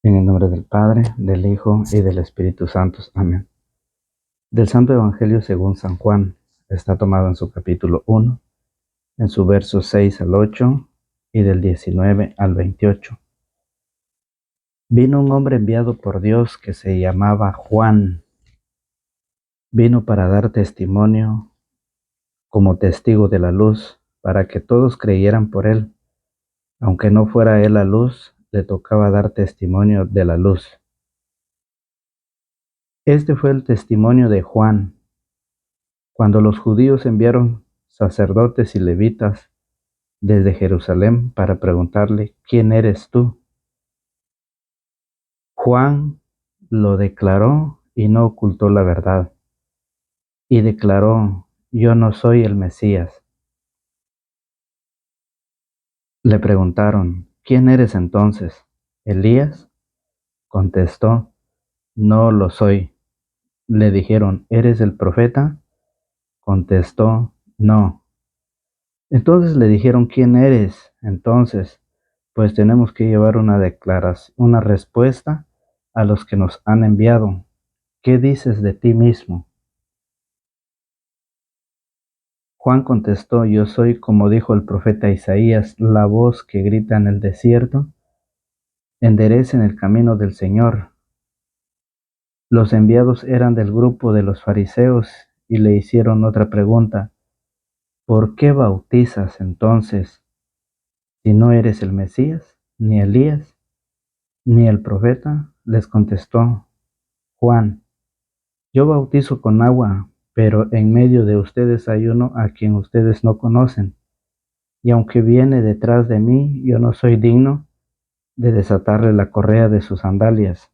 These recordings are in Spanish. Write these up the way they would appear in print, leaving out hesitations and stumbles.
En el nombre del Padre, del Hijo y del Espíritu Santo. Amén. Del Santo Evangelio según San Juan. Está tomado en su capítulo 1, en su versos 6 al 8 y del 19 al 28. Vino un hombre enviado por Dios que se llamaba Juan. Vino para dar testimonio como testigo de la luz, para que todos creyeran por él. Aunque no fuera él la luz, le tocaba dar testimonio de la luz. Este fue el testimonio de Juan. Cuando los judíos enviaron sacerdotes y levitas desde Jerusalén para preguntarle, ¿quién eres tú? Juan lo declaró y no ocultó la verdad. Y declaró, yo no soy el Mesías. Le preguntaron, ¿quién eres entonces? ¿Elías? Contestó, no lo soy. Le dijeron, ¿eres el profeta? Contestó, no. Entonces le dijeron, ¿quién eres? Entonces, pues tenemos que llevar una declaración, una respuesta a los que nos han enviado. ¿Qué dices de ti mismo? Juan contestó, yo soy, como dijo el profeta Isaías, la voz que grita en el desierto, enderecen el camino del Señor. Los enviados eran del grupo de los fariseos y le hicieron otra pregunta. ¿Por qué bautizas entonces si no eres el Mesías, ni Elías, ni el profeta? Les contestó Juan, yo bautizo con agua, pero en medio de ustedes hay uno a quien ustedes no conocen, y aunque viene detrás de mí, yo no soy digno de desatarle la correa de sus sandalias.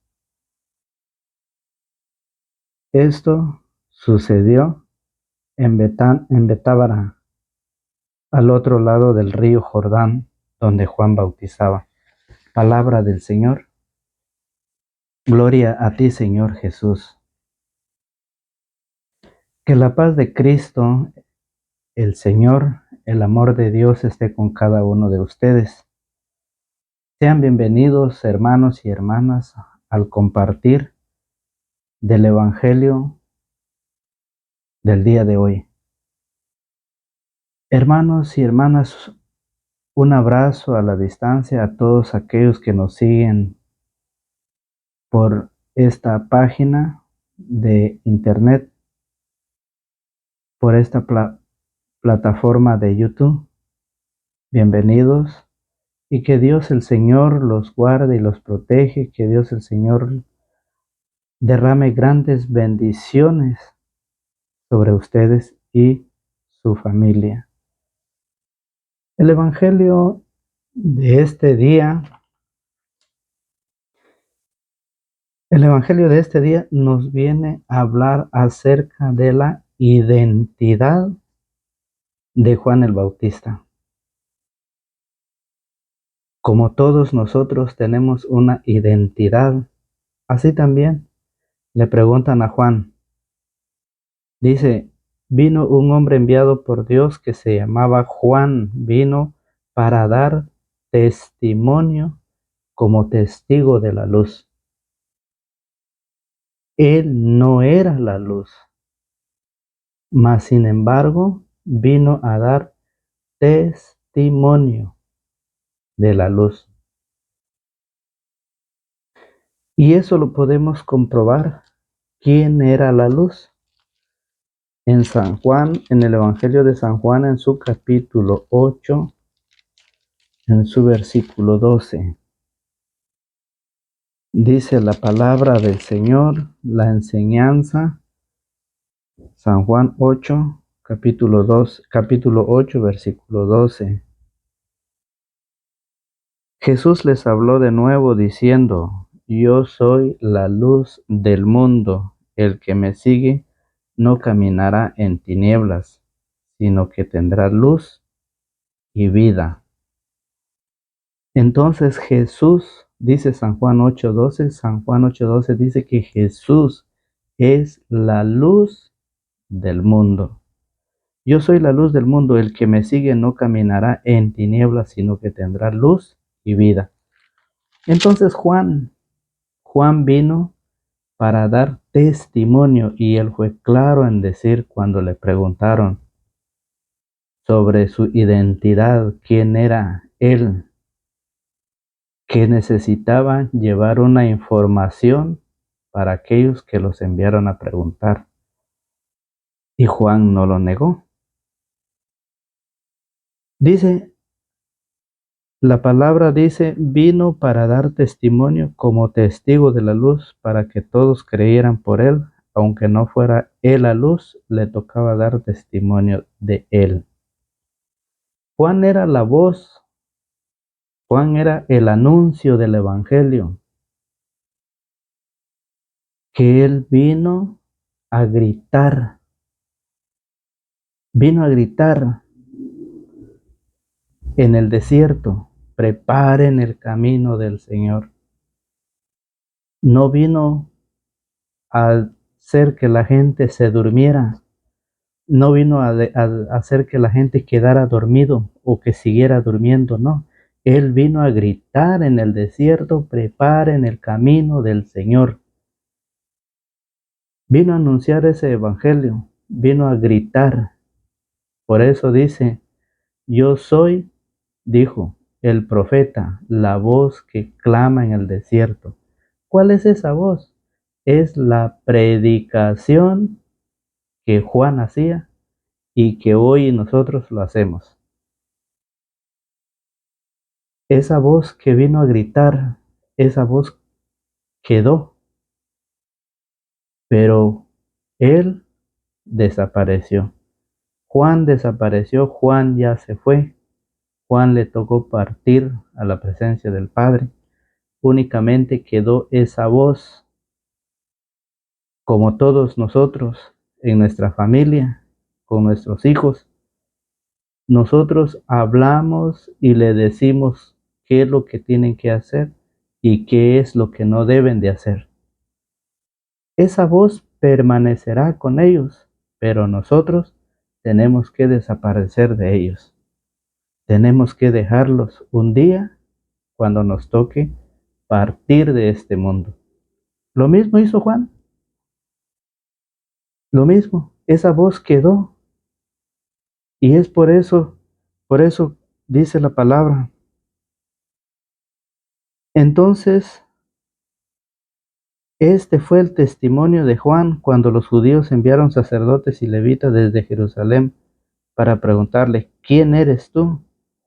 Esto sucedió en Betábara, al otro lado del río Jordán, donde Juan bautizaba. Palabra del Señor. Gloria a ti, Señor Jesús. Que la paz de Cristo, el Señor, el amor de Dios esté con cada uno de ustedes. Sean bienvenidos, hermanos y hermanas, al compartir del Evangelio del día de hoy. Hermanos y hermanas, un abrazo a la distancia a todos aquellos que nos siguen por esta página de internet, por esta plataforma de YouTube. Bienvenidos y que Dios el Señor los guarde y los protege, que Dios el Señor derrame grandes bendiciones sobre ustedes y su familia. El Evangelio de este día, nos viene a hablar acerca de la identidad de Juan el Bautista. Como todos nosotros tenemos una identidad, así también le preguntan a Juan. Dice, vino un hombre enviado por Dios que se llamaba Juan, vino para dar testimonio como testigo de la luz. Él no era la luz, mas sin embargo vino a dar testimonio de la luz. Y eso lo podemos comprobar. ¿Quién era la luz? En San Juan, en el Evangelio de San Juan, en su capítulo 8, en su versículo 12. Dice la palabra del Señor, la enseñanza, San Juan 8, capítulo 8, versículo 12. Jesús les habló de nuevo diciendo, yo soy la luz del mundo, el que me sigue no caminará en tinieblas, sino que tendrá luz y vida. Entonces Jesús, dice San Juan 8:12, San Juan 8:12 dice que Jesús es la luz del mundo. Yo soy la luz del mundo, el que me sigue no caminará en tinieblas, sino que tendrá luz y vida. Entonces Juan Juan vino para dar testimonio y él fue claro en decir cuando le preguntaron sobre su identidad, quién era él, que necesitaban llevar una información para aquellos que los enviaron a preguntar. Y Juan no lo negó. La palabra dice, vino para dar testimonio como testigo de la luz, para que todos creyeran por él, aunque no fuera él la luz, le tocaba dar testimonio de él. Juan era la voz, Juan era el anuncio del evangelio, que él vino a gritar en el desierto, preparen el camino del Señor. No vino a hacer que la gente se durmiera, no vino a hacer que la gente quedara dormido o que siguiera durmiendo, no. Él vino a gritar en el desierto, preparen el camino del Señor. Vino a anunciar ese evangelio, vino a gritar. Por eso dice, yo soy, dijo, el profeta, la voz que clama en el desierto. ¿Cuál es esa voz? Es la predicación que Juan hacía y que hoy nosotros lo hacemos. Esa voz que vino a gritar, esa voz quedó, pero él desapareció. Juan desapareció, Juan ya se fue. Juan le tocó partir a la presencia del Padre. Únicamente quedó esa voz, como todos nosotros, en nuestra familia, con nuestros hijos. Nosotros hablamos y le decimos qué es lo que tienen que hacer y qué es lo que no deben de hacer. Esa voz permanecerá con ellos, pero nosotros tenemos que desaparecer de ellos. Tenemos que dejarlos un día cuando nos toque partir de este mundo. Lo mismo hizo Juan. Lo mismo, esa voz quedó. Y es por eso dice la palabra. Entonces, este fue el testimonio de Juan cuando los judíos enviaron sacerdotes y levitas desde Jerusalén para preguntarle, ¿quién eres tú?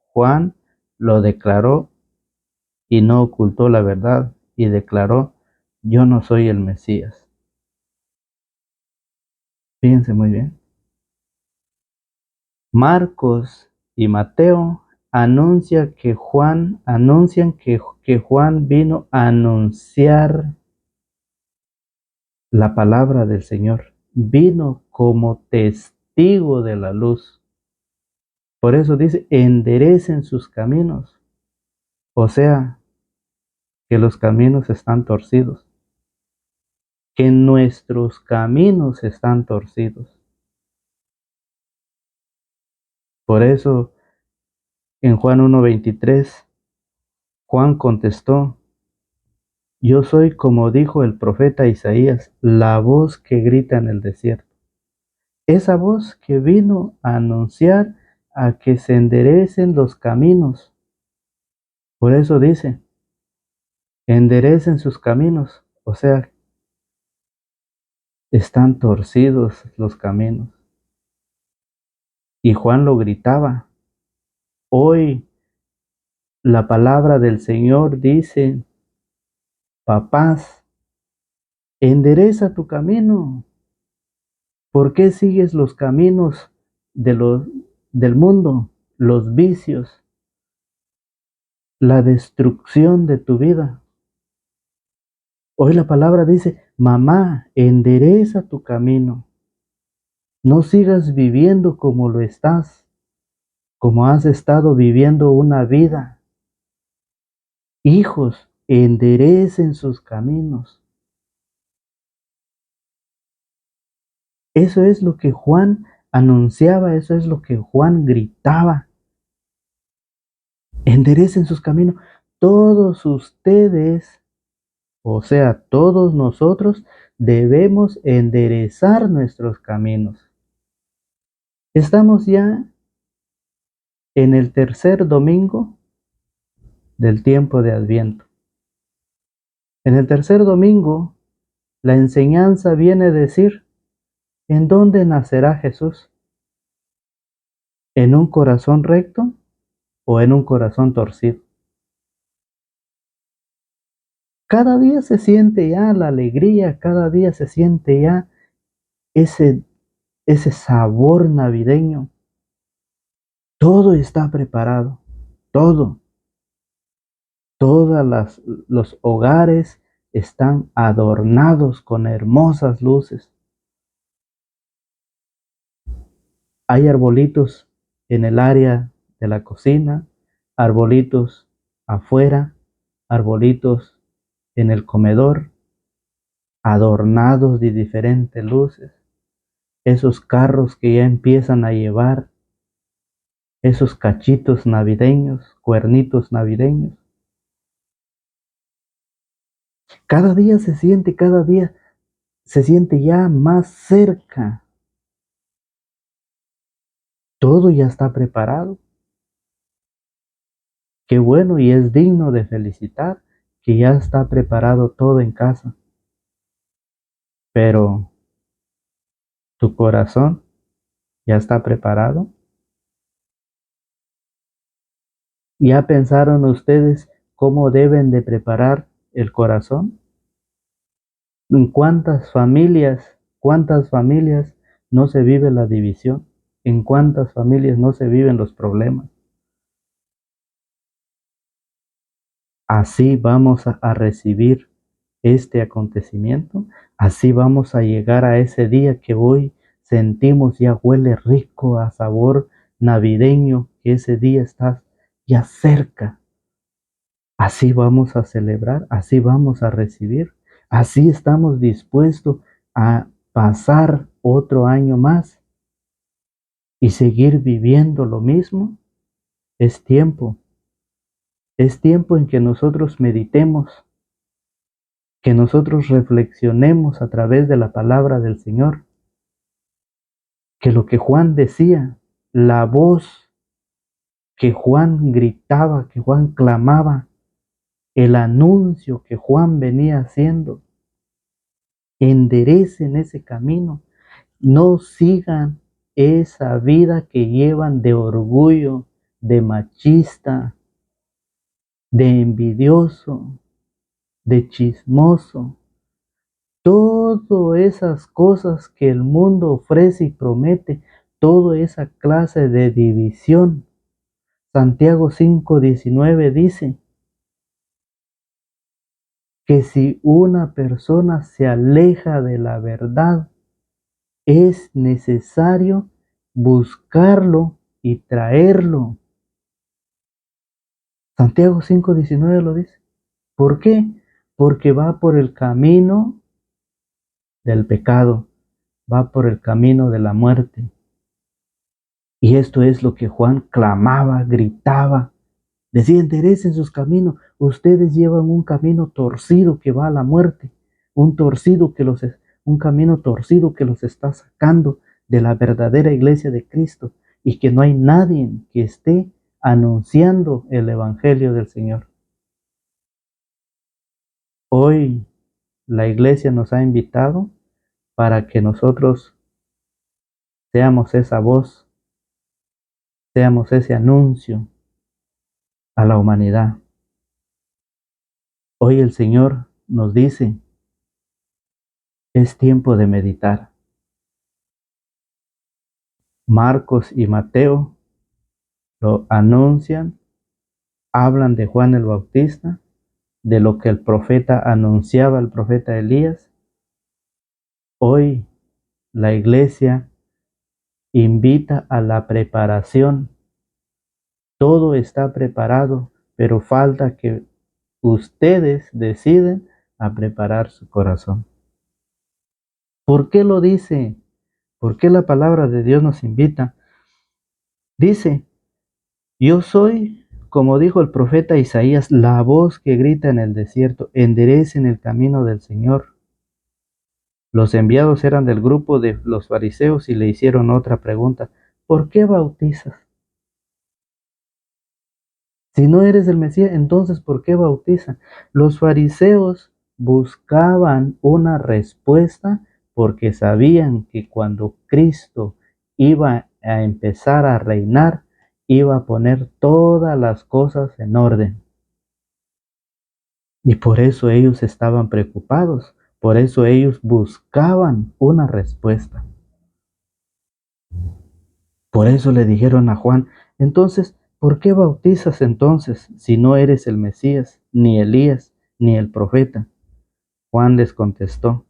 Juan lo declaró y no ocultó la verdad y declaró, yo no soy el Mesías. Fíjense muy bien. Marcos y Mateo anuncian que Juan vino a anunciar la palabra del Señor. Vino como testigo de la luz. Por eso dice, enderecen sus caminos. O sea, que los caminos están torcidos. Que nuestros caminos están torcidos. Por eso, en Juan 1:23, Juan contestó, yo soy, como dijo el profeta Isaías, la voz que grita en el desierto. Esa voz que vino a anunciar a que se enderecen los caminos. Por eso dice, enderecen sus caminos. O sea, están torcidos los caminos. Y Juan lo gritaba. Hoy la palabra del Señor dice, papás, endereza tu camino. ¿Por qué sigues los caminos del mundo, los vicios, la destrucción de tu vida? Hoy la palabra dice, mamá, endereza tu camino. No sigas viviendo como lo estás, como has estado viviendo una vida. Hijos, enderecen sus caminos. Eso es lo que Juan anunciaba, eso es lo que Juan gritaba. Enderecen sus caminos. Todos ustedes O sea, todos nosotros debemos enderezar nuestros caminos. Estamos ya en el tercer domingo del tiempo de Adviento. En el tercer domingo, la enseñanza viene a decir, ¿en dónde nacerá Jesús? ¿En un corazón recto o en un corazón torcido? Cada día se siente ya la alegría, cada día se siente ya ese, ese sabor navideño. Todo está preparado, todo. Todos los hogares están adornados con hermosas luces. Hay arbolitos en el área de la cocina, arbolitos afuera, arbolitos en el comedor, adornados de diferentes luces. Esos carros que ya empiezan a llevar esos cachitos navideños, cuernitos navideños. Cada día se siente ya más cerca. Todo ya está preparado. Qué bueno y es digno de felicitar que ya está preparado todo en casa. Pero tu corazón ya está preparado. ¿Ya pensaron ustedes cómo deben de preparar el corazón? ¿En cuántas familias no se vive la división? ¿En cuántas familias no se viven los problemas? Así vamos a recibir este acontecimiento, así vamos a llegar a ese día que hoy sentimos ya huele rico a sabor navideño, que ese día está ya cerca. Así vamos a celebrar, así vamos a recibir, así estamos dispuestos a pasar otro año más y seguir viviendo lo mismo. Es tiempo en que nosotros meditemos, que nosotros reflexionemos a través de la palabra del Señor, que lo que Juan decía, la voz que Juan gritaba, que Juan clamaba, el anuncio que Juan venía haciendo, enderecen ese camino, no sigan esa vida que llevan de orgullo, de machista, de envidioso, de chismoso. Todas esas cosas que el mundo ofrece y promete, toda esa clase de división. Santiago 5:19 dice que si una persona se aleja de la verdad, es necesario buscarlo y traerlo. Santiago 5:19 lo dice. ¿Por qué? Porque va por el camino del pecado, va por el camino de la muerte. Y esto es lo que Juan clamaba, gritaba, decía: enderecen sus caminos. Ustedes llevan un camino torcido que va a la muerte, un camino torcido que los está sacando de la verdadera iglesia de Cristo, y que no hay nadie que esté anunciando el evangelio del Señor. Hoy la iglesia nos ha invitado para que nosotros seamos esa voz, seamos ese anuncio a la humanidad. Hoy el Señor nos dice: es tiempo de meditar. Marcos y Mateo lo anuncian, hablan de Juan el Bautista, de lo que el profeta anunciaba, el profeta Elías. Hoy la iglesia invita a la preparación. Todo está preparado, pero falta que ustedes deciden a preparar su corazón. ¿Por qué lo dice? ¿Por qué la palabra de Dios nos invita? Dice: yo soy como dijo el profeta Isaías, la voz que grita en el desierto, enderecen el camino del Señor. Los enviados eran del grupo de los fariseos y le hicieron otra pregunta: ¿por qué bautizas? Si no eres el Mesías, entonces ¿por qué bautizas? Los fariseos buscaban una respuesta porque sabían que cuando Cristo iba a empezar a reinar, iba a poner todas las cosas en orden. Y por eso ellos estaban preocupados, por eso ellos buscaban una respuesta. Por eso le dijeron a Juan: entonces, ¿por qué bautizas entonces si no eres el Mesías, ni Elías, ni el profeta? Juan les contestó: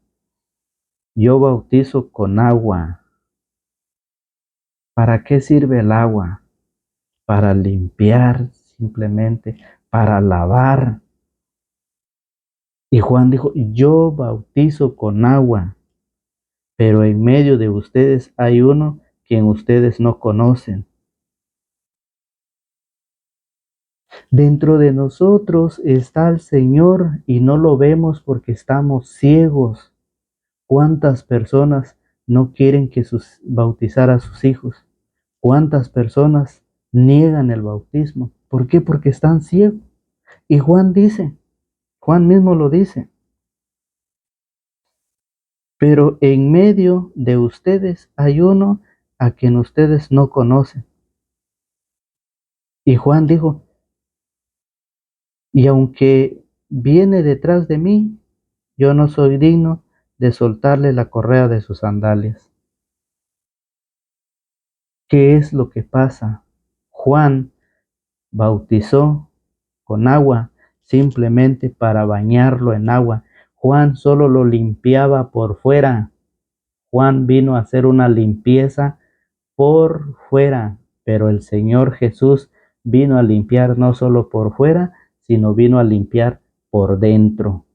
yo bautizo con agua. ¿Para qué sirve el agua? Para limpiar simplemente, para lavar. Y Juan dijo: yo bautizo con agua, pero en medio de ustedes hay uno quien ustedes no conocen. Dentro de nosotros está el Señor y no lo vemos porque estamos ciegos. ¿Cuántas personas no quieren que bautizar a sus hijos? ¿Cuántas personas niegan el bautismo? ¿Por qué? Porque están ciegos. Y Juan dice, Juan mismo lo dice: pero en medio de ustedes hay uno a quien ustedes no conocen. Y Juan dijo: y aunque viene detrás de mí, yo no soy digno de soltarle la correa de sus sandalias. ¿Qué es lo que pasa? Juan bautizó con agua simplemente para bañarlo en agua. Juan solo lo limpiaba por fuera. Juan vino a hacer una limpieza por fuera, pero el Señor Jesús vino a limpiar no solo por fuera, sino vino a limpiar por dentro.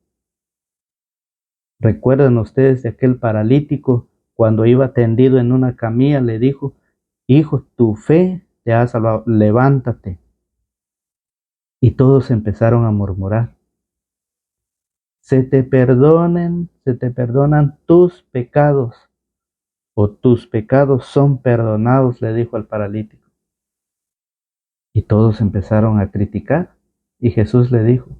¿Recuerdan ustedes de aquel paralítico cuando iba tendido en una camilla? Le dijo: hijo, tu fe te ha salvado, levántate. Y todos empezaron a murmurar: se te perdonan tus pecados, o tus pecados son perdonados, le dijo al paralítico. Y todos empezaron a criticar. Y Jesús le dijo: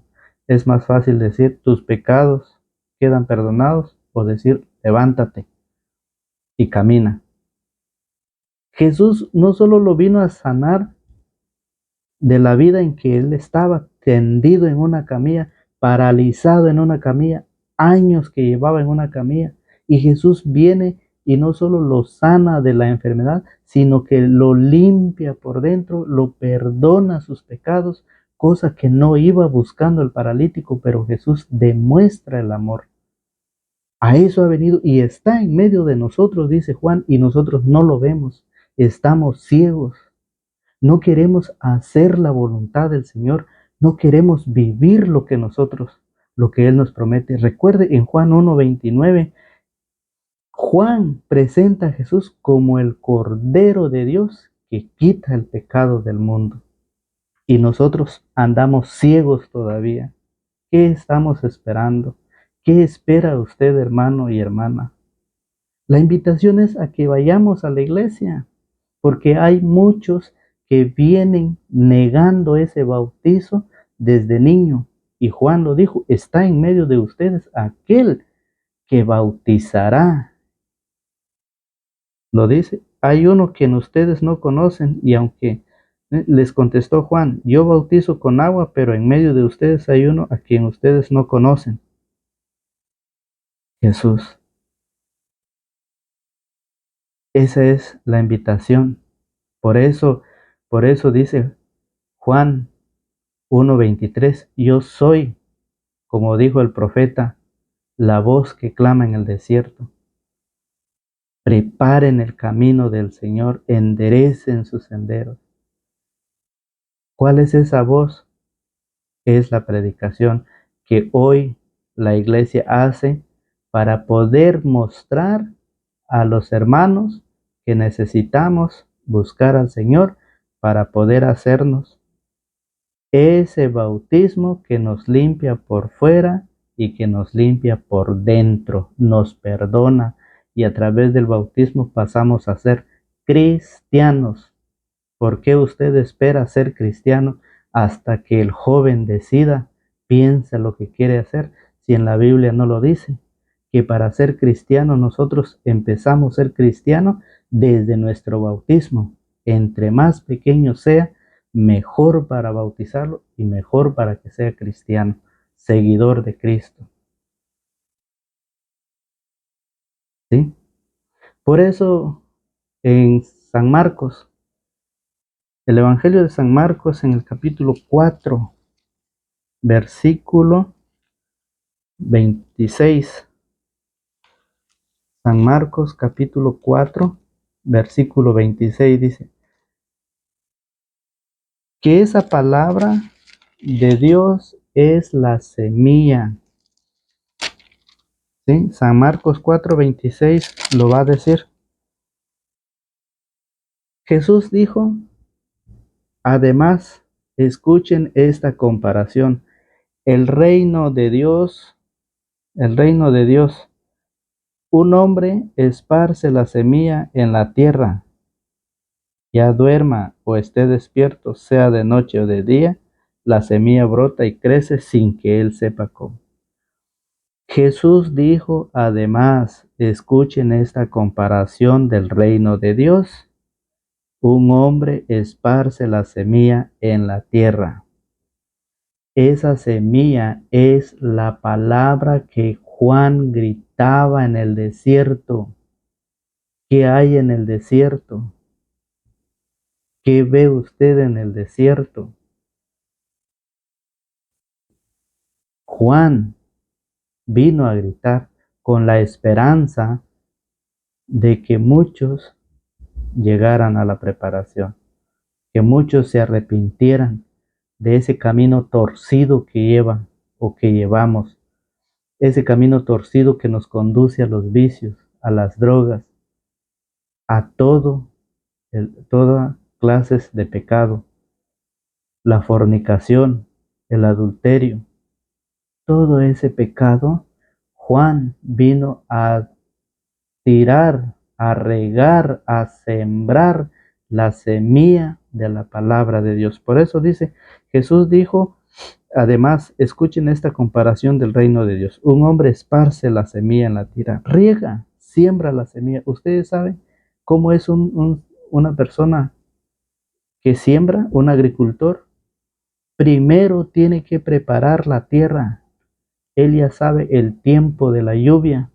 es más fácil decir tus pecados quedan perdonados, o decir levántate y camina. Jesús no solo lo vino a sanar de la vida en que él estaba tendido en una camilla, paralizado en una camilla, años que llevaba en una camilla, y Jesús viene y no solo lo sana de la enfermedad, sino que lo limpia por dentro, lo perdona sus pecados, cosa que no iba buscando el paralítico, pero Jesús demuestra el amor. A eso ha venido y está en medio de nosotros, dice Juan, y nosotros no lo vemos, estamos ciegos. No queremos hacer la voluntad del Señor, no queremos vivir lo que Él nos promete. Recuerde, en Juan 1:29, Juan presenta a Jesús como el Cordero de Dios que quita el pecado del mundo. Y nosotros andamos ciegos todavía. ¿Qué estamos esperando? ¿Qué espera usted, hermano y hermana? La invitación es a que vayamos a la iglesia, porque hay muchos que vienen negando ese bautizo desde niño. Y Juan lo dijo: está en medio de ustedes aquel que bautizará. Lo dice: hay uno quien ustedes no conocen, y aunque les contestó Juan: yo bautizo con agua, pero en medio de ustedes hay uno a quien ustedes no conocen. Jesús. Esa es la invitación. Por eso, por eso dice Juan 1:23, yo soy, como dijo el profeta, la voz que clama en el desierto. Preparen el camino del Señor, enderecen sus senderos. ¿Cuál es esa voz? Es la predicación que hoy la iglesia hace para poder mostrar a los hermanos que necesitamos buscar al Señor para poder hacernos ese bautismo que nos limpia por fuera y que nos limpia por dentro, nos perdona y a través del bautismo pasamos a ser cristianos. ¿Por qué usted espera ser cristiano hasta que el joven decida, piensa lo que quiere hacer? Si en la Biblia no lo dice, que para ser cristiano nosotros empezamos a ser cristiano desde nuestro bautismo. Entre más pequeño sea, mejor para bautizarlo y mejor para que sea cristiano, seguidor de Cristo. ¿Sí? Por eso en San Marcos, el Evangelio de San Marcos en el capítulo 4, versículo 26. San Marcos capítulo 4, versículo 26 dice que esa palabra de Dios es la semilla. ¿Sí? San Marcos 4, 26 lo va a decir. Jesús dijo, además, escuchen esta comparación. El reino de Dios, un hombre esparce la semilla en la tierra, ya duerma o esté despierto, sea de noche o de día, la semilla brota y crece sin que él sepa cómo. Jesús dijo, además, escuchen esta comparación del reino de Dios. Un hombre esparce la semilla en la tierra. Esa semilla es la palabra que Juan gritaba en el desierto. ¿Qué hay en el desierto? ¿Qué ve usted en el desierto? Juan vino a gritar con la esperanza de que muchos llegaran a la preparación, que muchos se arrepintieran de ese camino torcido que llevan o que llevamos, ese camino torcido que nos conduce a los vicios, a las drogas, a todas clases de pecado, la fornicación, el adulterio, todo ese pecado. Juan vino a tirar, a regar, a sembrar la semilla de la palabra de Dios. Por eso dice, Jesús dijo, además, escuchen esta comparación del reino de Dios. Un hombre esparce la semilla en la tierra, riega, siembra la semilla. Ustedes saben cómo es una persona que siembra, un agricultor. Primero tiene que preparar la tierra. Él ya sabe el tiempo de la lluvia.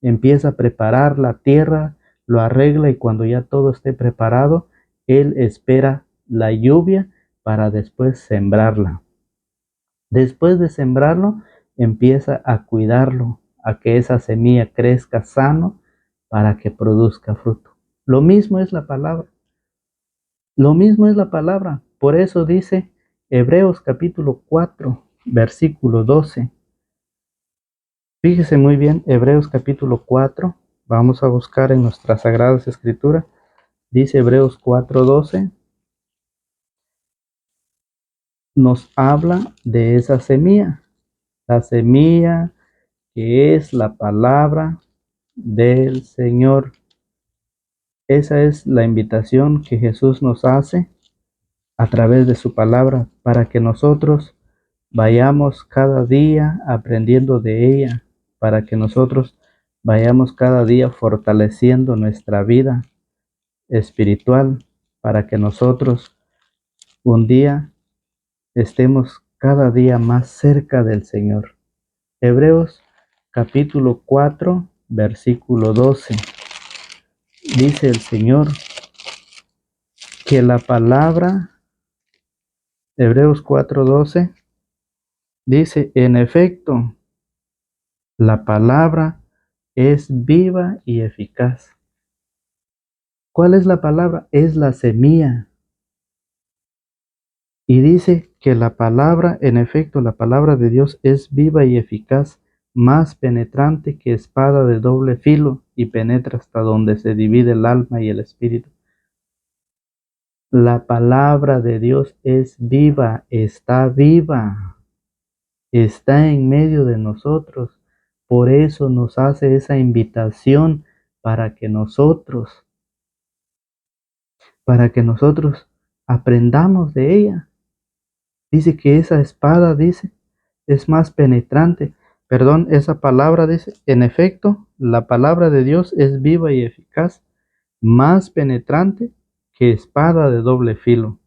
Empieza a preparar la tierra, lo arregla y cuando ya todo esté preparado, él espera la lluvia para después sembrarla. Después de sembrarlo, empieza a cuidarlo, a que esa semilla crezca sano para que produzca fruto. Lo mismo es la palabra. Lo mismo es la palabra. Por eso dice Hebreos capítulo 4, versículo 12. Fíjese muy bien, Hebreos capítulo 4, vamos a buscar en nuestras sagradas escrituras, dice Hebreos 4:12, nos habla de esa semilla, la semilla que es la palabra del Señor. Esa es la invitación que Jesús nos hace a través de su palabra para que nosotros vayamos cada día aprendiendo de ella, para que nosotros vayamos cada día fortaleciendo nuestra vida espiritual, para que nosotros un día estemos cada día más cerca del Señor. Hebreos capítulo 4, versículo 12. Dice el Señor que la palabra, Hebreos 4:12, dice, en efecto, la palabra es viva y eficaz. ¿Cuál es la palabra? Es la semilla. Y dice que la palabra, en efecto, la palabra de Dios es viva y eficaz, más penetrante que espada de doble filo y penetra hasta donde se divide el alma y el espíritu, La palabra de Dios es viva, está en medio de nosotros. Por eso nos hace esa invitación para que nosotros aprendamos de ella. Dice que esa espada, dice, es más penetrante. Perdón, esa palabra dice, en efecto, la palabra de Dios es viva y eficaz, más penetrante que espada de doble filo,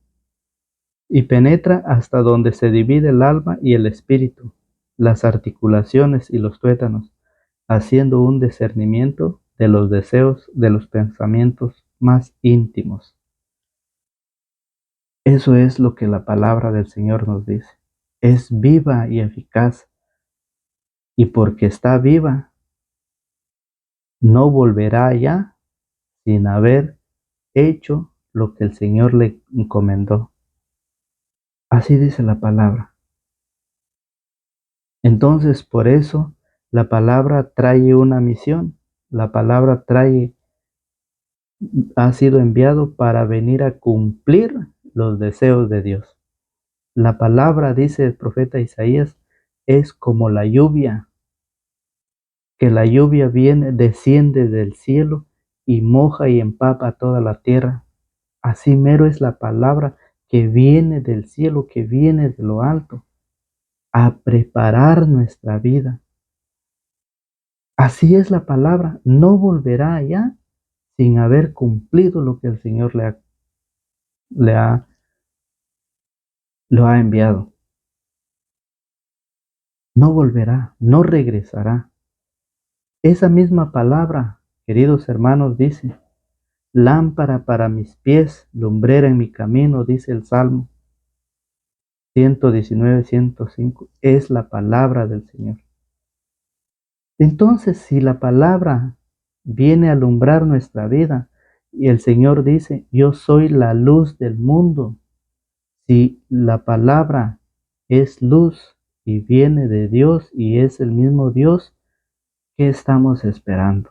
y penetra hasta donde se divide el alma y el espíritu, las articulaciones y los tuétanos, haciendo un discernimiento de los deseos, de los pensamientos más íntimos. Eso es lo que la palabra del Señor nos dice. Es viva y eficaz, y porque está viva, no volverá ya sin haber hecho lo que el Señor le encomendó. Así dice la palabra. Entonces, por eso, la palabra trae una misión. La palabra ha sido enviado para venir a cumplir los deseos de Dios. La palabra, dice el profeta Isaías, es como la lluvia, que la lluvia viene, desciende del cielo y moja y empapa toda la tierra. Así mero es la palabra que viene del cielo, que viene de lo alto, a preparar nuestra vida. Así es la palabra, no volverá allá sin haber cumplido lo que el Señor lo ha enviado. No volverá, no regresará. Esa misma palabra, queridos hermanos, dice, lámpara para mis pies, lumbrera en mi camino, dice el Salmo 119, 105, es la palabra del Señor. Entonces, si la palabra viene a alumbrar nuestra vida y el Señor dice, yo soy la luz del mundo, si la palabra es luz y viene de Dios y es el mismo Dios, ¿qué estamos esperando?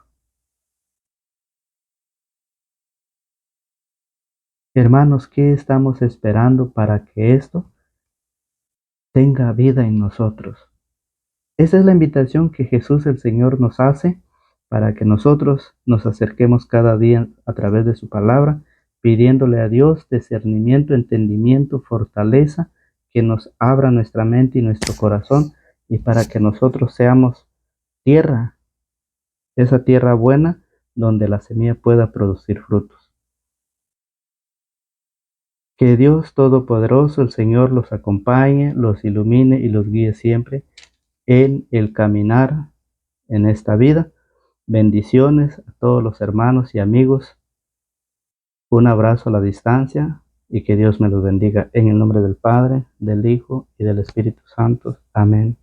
Hermanos, ¿qué estamos esperando para que esto tenga vida en nosotros? Esa es la invitación que Jesús el Señor nos hace para que nosotros nos acerquemos cada día a través de su palabra, pidiéndole a Dios discernimiento, entendimiento, fortaleza, que nos abra nuestra mente y nuestro corazón, y para que nosotros seamos tierra, esa tierra buena donde la semilla pueda producir frutos. Que Dios Todopoderoso, el Señor, los acompañe, los ilumine y los guíe siempre en el caminar en esta vida. Bendiciones a todos los hermanos y amigos. Un abrazo a la distancia y que Dios me los bendiga en el nombre del Padre, del Hijo y del Espíritu Santo. Amén.